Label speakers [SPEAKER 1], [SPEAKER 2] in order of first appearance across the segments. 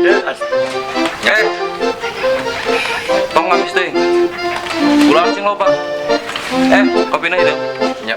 [SPEAKER 1] ide.
[SPEAKER 2] Tong ngamis deh. Gula cing loba. Kopi na ide. Ya.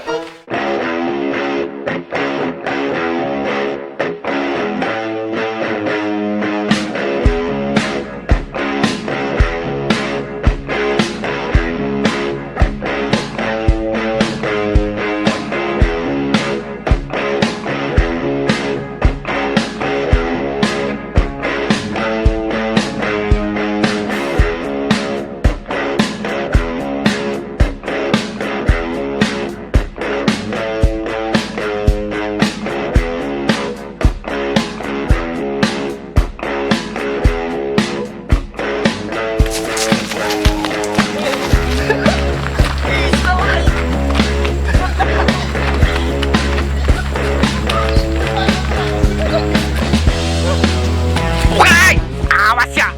[SPEAKER 3] Awas ya.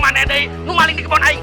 [SPEAKER 3] Mana deh, nu maling di kebun aing.